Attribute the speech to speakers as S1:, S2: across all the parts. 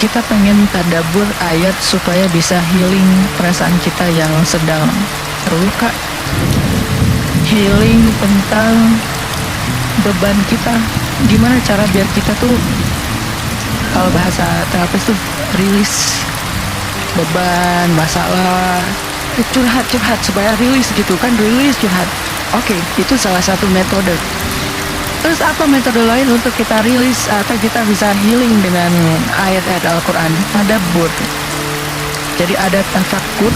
S1: Kita pengen tadabbur ayat supaya bisa healing perasaan kita yang sedang terluka, healing tentang beban kita. Gimana cara biar kita tuh, kalau bahasa terapis tuh, rilis beban, masalah, curhat supaya rilis gitu kan, rilis curhat. Oke, itu salah satu metode. Terus apa metode lain untuk kita rilis atau kita bisa healing dengan ayat-ayat Al-Quran? Tadabbur. Jadi ada tafakkur,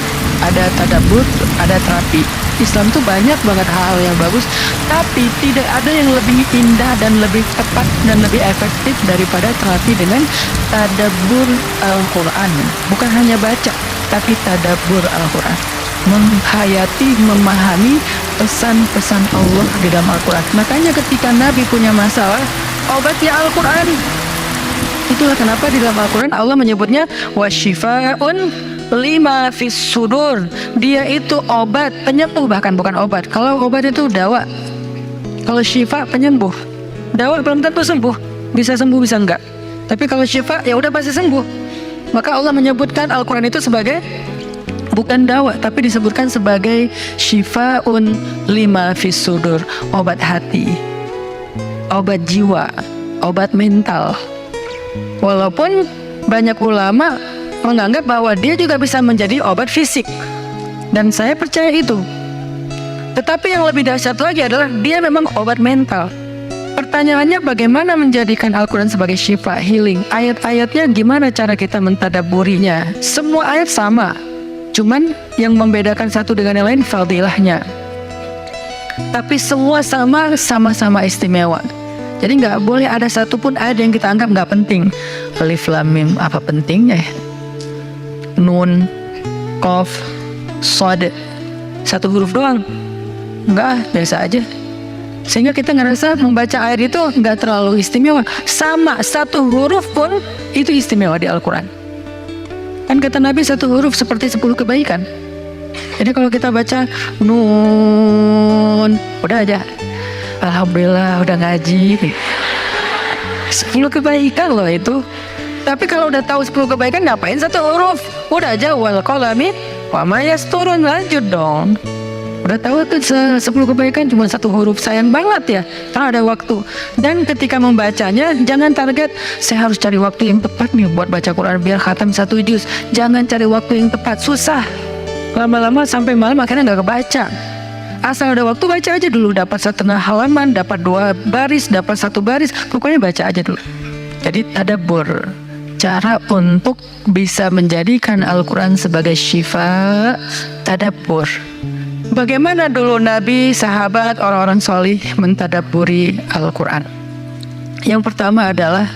S1: ada tadabbur, ada terapi. Islam tuh banyak banget hal yang bagus, tapi tidak ada yang lebih indah dan lebih tepat dan lebih efektif daripada terapi dengan tadabbur Al-Quran. Bukan hanya baca, tapi tadabbur Al-Quran. Menghayati, memahami pesan-pesan Allah di dalam Al-Quran. Makanya ketika Nabi punya masalah, obatnya Al-Quran. Itulah kenapa di dalam Al-Quran Allah menyebutnya wasyifa'un lima fis sudur. Dia itu obat, penyembuh, bahkan bukan obat. Kalau obat itu dawa, kalau syifa penyembuh. Dawa belum tentu sembuh, bisa sembuh bisa enggak. Tapi kalau syifa ya udah pasti sembuh. Maka Allah menyebutkan Al-Quran itu sebagai bukan dawa, tapi disebutkan sebagai syifaun lima fis sudur, obat hati, obat jiwa, obat mental. Walaupun banyak ulama menganggap bahwa dia juga bisa menjadi obat fisik, dan saya percaya itu. Tetapi yang lebih dahsyat lagi adalah dia memang obat mental. Pertanyaannya, bagaimana menjadikan Al-Quran sebagai syifa, healing? Ayat-ayatnya gimana cara kita mentadabburinya? Semua ayat sama, cuman yang membedakan satu dengan yang lain fadilahnya. Tapi semua sama-sama istimewa. Jadi nggak boleh ada satupun ayat yang kita anggap nggak penting. Alif Lam Mim, apa pentingnya? Nun, Qaf, Shad, satu huruf doang. Enggak, biasa aja. Sehingga kita ngerasa membaca ayat itu nggak terlalu istimewa. Sama, satu huruf pun itu istimewa di Al-Quran. Kan kata Nabi, satu huruf seperti 10 kebaikan. Jadi kalau kita baca Nun, udah aja, alhamdulillah udah ngaji. 10 kebaikan loh itu. Tapi kalau udah tahu 10 kebaikan, ngapain satu huruf? Udah aja wal qalami wa ma yasturun, lanjut dong. Udah tahu tuh 10 kebaikan cuma satu huruf, sayang banget ya karena ada waktu. Dan ketika membacanya jangan target saya harus cari waktu yang tepat nih buat baca Quran biar khatam 1 juz. Jangan cari waktu yang tepat, susah. Lama-lama sampai malam akhirnya nggak kebaca. Asal ada waktu baca aja dulu, dapat setengah halaman, dapat 2 baris, dapat 1 baris, pokoknya baca aja dulu. Jadi tadabbur, cara untuk bisa menjadikan Al-Quran sebagai syifa, tadabbur. Bagaimana dulu Nabi, sahabat, orang-orang solih mentadabburi Al-Quran? Yang pertama adalah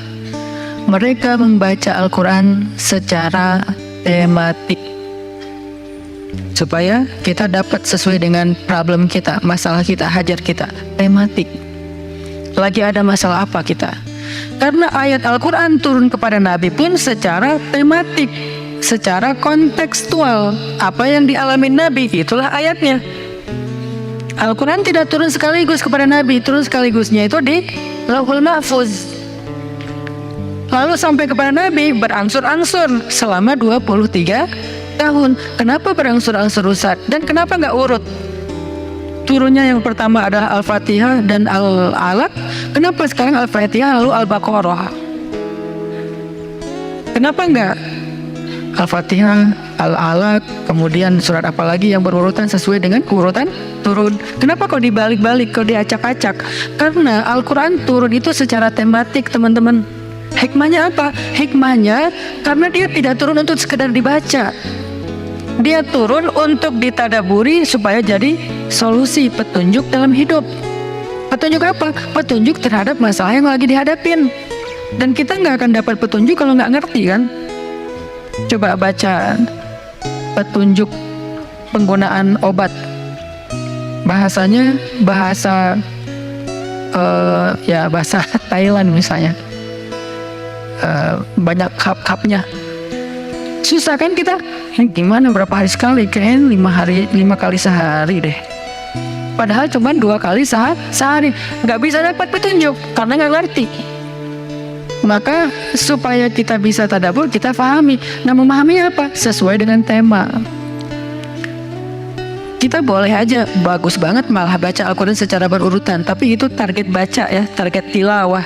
S1: mereka membaca Al-Quran secara tematik, supaya kita dapat sesuai dengan problem kita, masalah kita, hajat kita. Tematik. Lagi ada masalah apa kita? Karena ayat Al-Quran turun kepada Nabi pun secara tematik, secara kontekstual. Apa yang dialami Nabi, itulah ayatnya. Al-Quran tidak turun sekaligus kepada Nabi, turun sekaligusnya itu di Lauhul Mahfuz. Lalu sampai kepada Nabi berangsur-angsur selama 23 tahun. Kenapa berangsur-angsur Ustaz? Dan kenapa nggak urut? Turunnya yang pertama adalah Al-Fatihah dan Al-Alaq. Kenapa sekarang Al-Fatihah lalu Al-Baqarah? Kenapa enggak Al-Fatihah, Al-Alaq, kemudian surat apa lagi yang berurutan sesuai dengan urutan turun? Kenapa kok dibalik-balik, kok diacak-acak? Karena Al-Quran turun itu secara tematik, teman-teman. Hikmahnya apa? Hikmahnya karena dia tidak turun untuk sekedar dibaca. Dia turun untuk ditadaburi supaya jadi solusi, petunjuk dalam hidup. Petunjuk apa? Petunjuk terhadap masalah yang lagi dihadapin. Dan kita nggak akan dapat petunjuk kalau nggak ngerti kan? Coba baca petunjuk penggunaan obat. Bahasanya bahasa bahasa Thailand misalnya. Banyak kap-kapnya. Susah kan kita? Gimana berapa hari sekali? Kayaknya 5 kali sehari deh. Padahal cuma 2 kali sehari. Nggak bisa dapat petunjuk karena nggak ngerti. Maka supaya kita bisa tadabbur, kita pahami. Nah, memahami apa? Sesuai dengan tema. Kita boleh aja bagus banget malah baca Al-Quran secara berurutan, tapi itu target baca ya, target tilawah,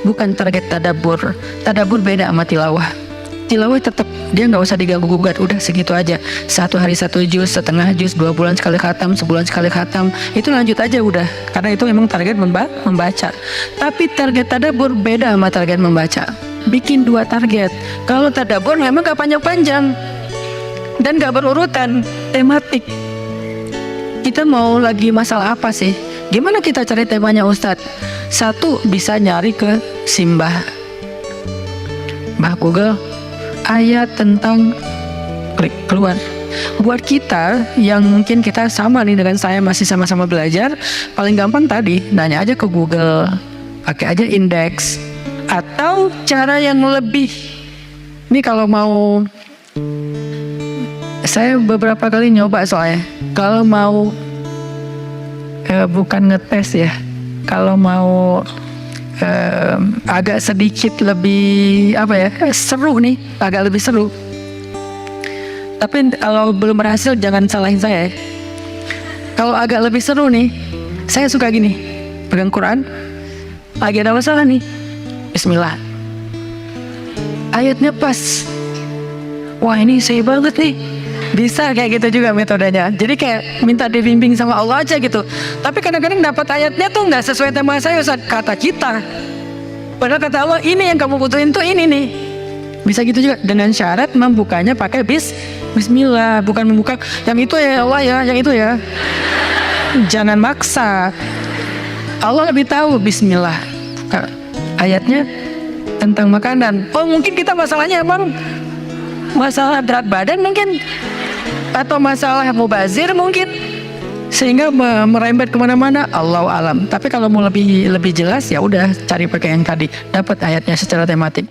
S1: bukan target tadabbur. Tadabbur beda sama tilawah. Tilawah tetap dia nggak usah diganggu gugat, udah segitu aja. 1 hari 1 juz, setengah juz, 2 bulan sekali khatam, sebulan sekali khatam, itu lanjut aja udah. Karena itu memang target membaca. Tapi target tadabbur beda sama target membaca. Bikin 2 target. Kalau tadabbur memang gak panjang-panjang dan gak berurutan, tematik. Kita mau lagi masalah apa sih? Gimana kita cari temanya Ustadz? 1, bisa nyari ke Simbah Google, ayat tentang, klik keluar. Buat kita yang mungkin kita sama nih dengan saya, masih sama-sama belajar, paling gampang tadi nanya aja ke Google, pakai aja indeks. Atau cara yang lebih, ini kalau mau, saya beberapa kali nyoba soalnya, kalau mau bukan ngetes ya, kalau mau agak sedikit lebih seru nih, agak lebih seru. Tapi kalau belum berhasil jangan salahin saya. Kalau agak lebih seru nih, saya suka gini, pegang Quran, lagi ada masalah nih, Bismillah, ayatnya pas, wah ini saya banget nih. Bisa kayak gitu juga metodenya. Jadi kayak minta dibimbing sama Allah aja gitu. Tapi kadang-kadang dapat ayatnya tuh nggak sesuai tema saya, Ustaz, kata kita. Padahal kata Allah ini yang kamu butuhin tuh ini nih. Bisa gitu juga dengan syarat membukanya pakai Bismillah, bukan membuka yang itu ya Allah ya, yang itu ya. Jangan maksa. Allah lebih tahu. Bismillah. Ayatnya tentang makanan. Oh mungkin kita masalahnya emang masalah berat badan mungkin, atau masalah mubazir mungkin, sehingga merembet kemana-mana. Allahu alam. Tapi kalau mau lebih jelas ya udah cari pakai yang tadi, dapat ayatnya secara tematik.